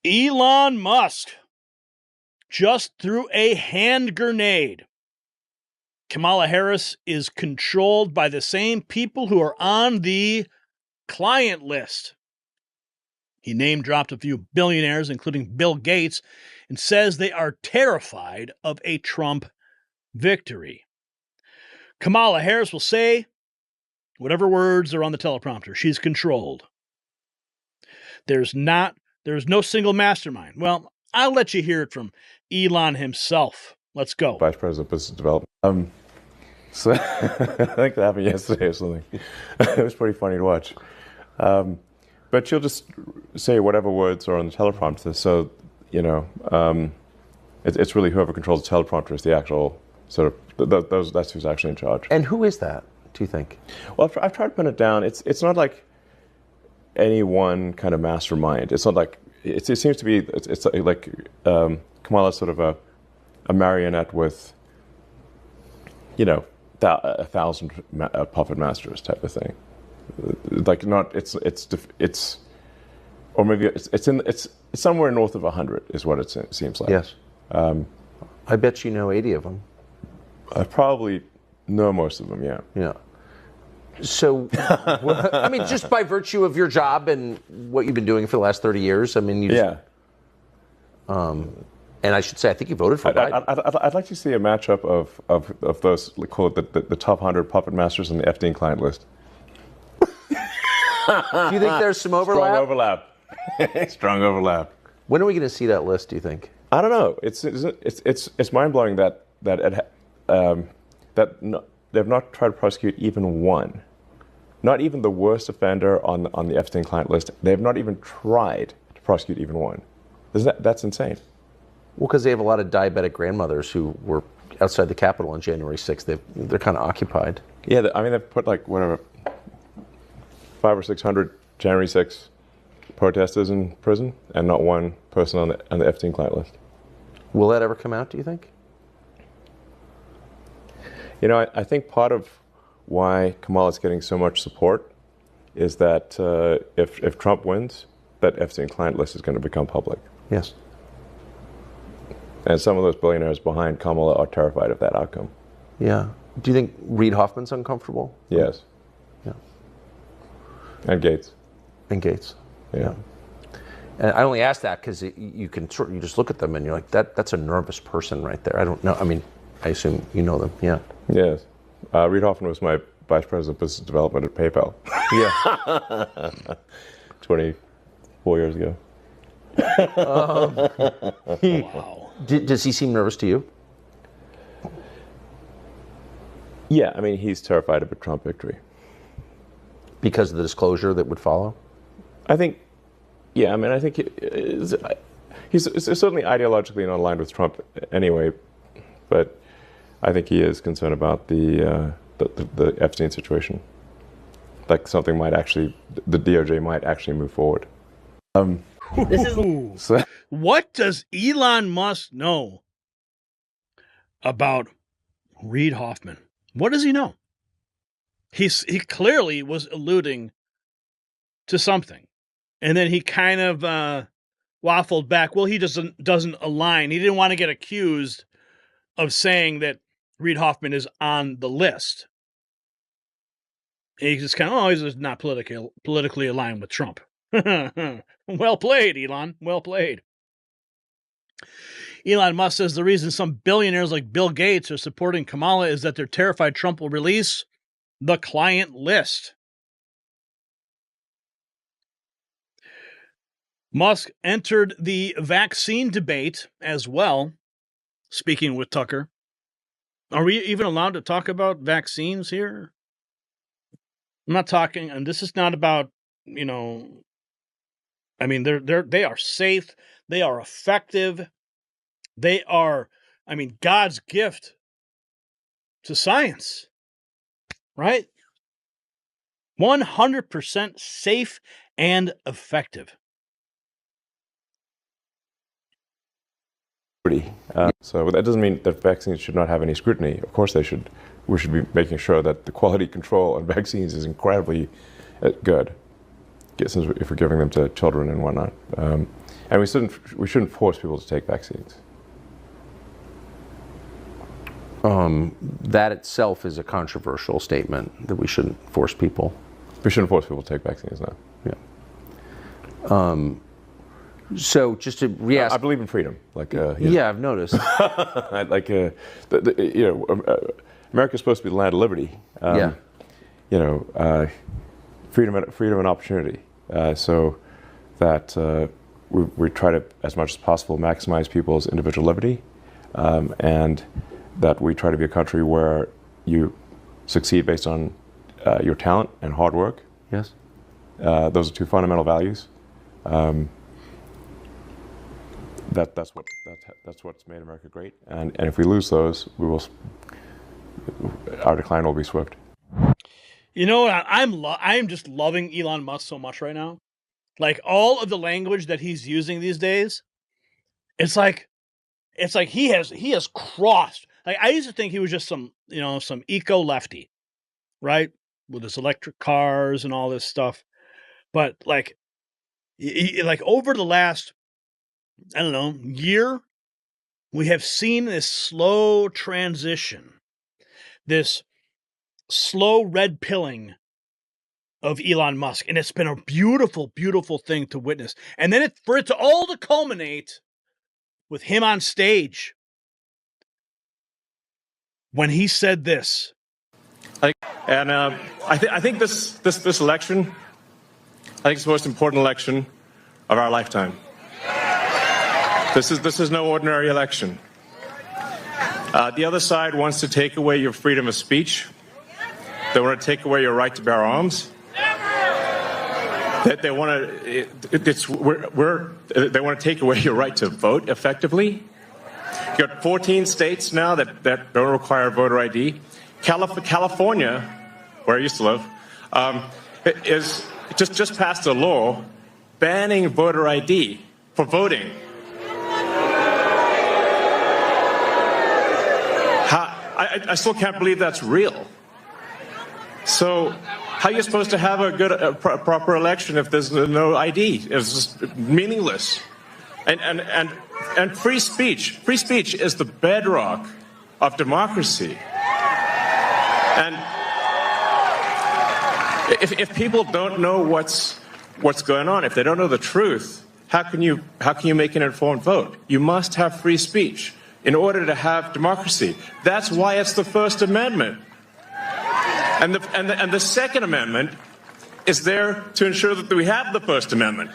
Elon Musk just threw a hand grenade. Kamala Harris is controlled by the same people who are on the client list. He name-dropped a few billionaires, including Bill Gates, and says they are terrified of a Trump victory. Kamala Harris will say whatever words are on the teleprompter. She's controlled. There's no single mastermind. Well, I'll let you hear it from Elon himself. Let's go. Vice President of Business Development. So I think that happened yesterday or something. It was pretty funny to watch. But she'll just say whatever words are on the teleprompter. So, it's really whoever controls the teleprompter is the actual sort of, that's who's actually in charge. And who is that, do you think? Well, I've tried to pin it down. It's not like any one kind of mastermind. It's not like, it seems to be, it's like Kamala's sort of a marionette with, 1,000 puppet masters type of thing. Like not, it's or maybe it's somewhere north of 100 is what it seems like. Yes. I bet you know 80 of them. I probably know most of them. Yeah. Yeah. So, I mean, just by virtue of your job and what you've been doing for the last 30 years, I mean, yeah. And I should say, I think you voted for Biden. I'd like to see a matchup of those, call it the top 100 puppet masters on the FD client list. Do you think there's some overlap? Strong overlap. Strong overlap. When are we going to see that list, do you think? I don't know. It's mind-blowing that they've not tried to prosecute even one. Not even the worst offender on the Epstein client list. They've not even tried to prosecute even one. That's insane. Well, because they have a lot of diabetic grandmothers who were outside the Capitol on January 6th. They're kind of occupied. Yeah, they've put like whatever 500 or 600 January 6th protesters in prison, and not one person on the Epstein client list. Will that ever come out, do you think? I think part of why Kamala's getting so much support is that if Trump wins, that Epstein client list is going to become public. Yes. And some of those billionaires behind Kamala are terrified of that outcome. Yeah. Do you think Reid Hoffman's uncomfortable? Yes. Yeah. And Gates. And Gates. Yeah. And I only ask that because you just look at them and you're like, that's a nervous person right there. I don't know. I mean, I assume you know them. Yeah. Yes. Reid Hoffman was my vice president of business development at PayPal. Yeah. 24 years ago. Wow. Does he seem nervous to you? Yeah, I mean, he's terrified of a Trump victory. Because of the disclosure that would follow? I think he's certainly ideologically not aligned with Trump anyway, but I think he is concerned about the Epstein situation. Like the DOJ might actually move forward. What does Elon Musk know about Reid Hoffman? What does he know? He clearly was alluding to something, and then he kind of waffled back. Well, he doesn't align. He didn't want to get accused of saying that Reid Hoffman is on the list. And he just kind of, he's just not politically aligned with Trump. Well played, Elon. Well played. Elon Musk says the reason some billionaires like Bill Gates are supporting Kamala is that they're terrified Trump will release the client list. Musk entered the vaccine debate as well, speaking with Tucker. Are we even allowed to talk about vaccines here? I'm not talking, and this is not about, I mean, they are safe. They are effective. They are, God's gift to science, right? 100% safe and effective. So that doesn't mean that vaccines should not have any scrutiny. Of course they should. We should be making sure that the quality control on vaccines is incredibly good. since if we're giving them to children and whatnot. And we shouldn't force people to take vaccines. That itself is a controversial statement, that we shouldn't force people. We shouldn't force people to take vaccines now. Yeah. So just to re-ask, I believe in freedom. yeah, I've noticed. America's supposed to be the land of liberty. Freedom and opportunity. So that we try to, as much as possible, maximize people's individual liberty, and that we try to be a country where you succeed based on your talent and hard work. Yes. Those are two fundamental values. That's what's made America great. And if we lose those, our decline will be swift. You know what? I'm just loving Elon Musk so much right now. Like, all of the language that he's using these days, it's like he has crossed. Like, I used to think he was just some eco lefty, right, with his electric cars and all this stuff. But like over the last, I don't know, year, we have seen this slow transition, this slow red pilling of Elon Musk, and it's been a beautiful, beautiful thing to witness. And then for it to all to culminate with him on stage when he said this. I think this election, I think it's the most important election of our lifetime. This is no ordinary election. The other side wants to take away your freedom of speech. They want to take away your right to bear arms. They want to take away your right to vote effectively. You got 14 states now that don't require voter ID. California, where I used to live, is just passed a law banning voter ID for voting. I still can't believe that's real. So how are you supposed to have a proper election if there's no ID? It's just meaningless. And free speech is the bedrock of democracy. And if people don't know what's going on, if they don't know the truth, how can you make an informed vote? You must have free speech in order to have democracy. That's why it's the First Amendment. And the Second Amendment is there to ensure that we have the First Amendment.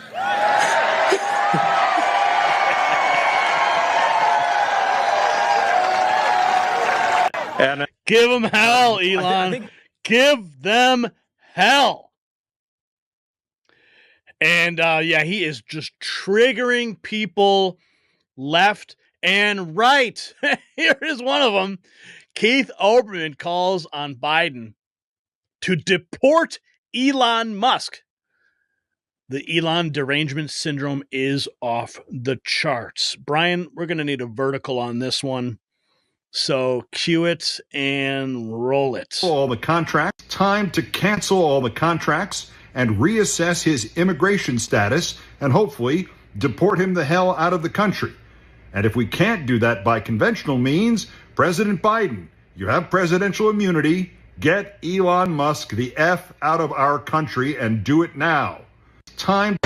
And give them hell, Elon. Give them hell. And he is just triggering people left and right. Here is one of them. Keith Olbermann calls on Biden to deport Elon Musk. The Elon derangement syndrome is off the charts. Brian, we're going to need a vertical on this one. So cue it and roll it. All the contracts. Time to cancel all the contracts and reassess his immigration status and hopefully deport him the hell out of the country. And if we can't do that by conventional means, President Biden, you have presidential immunity. Get Elon Musk the F out of our country and do it now. Time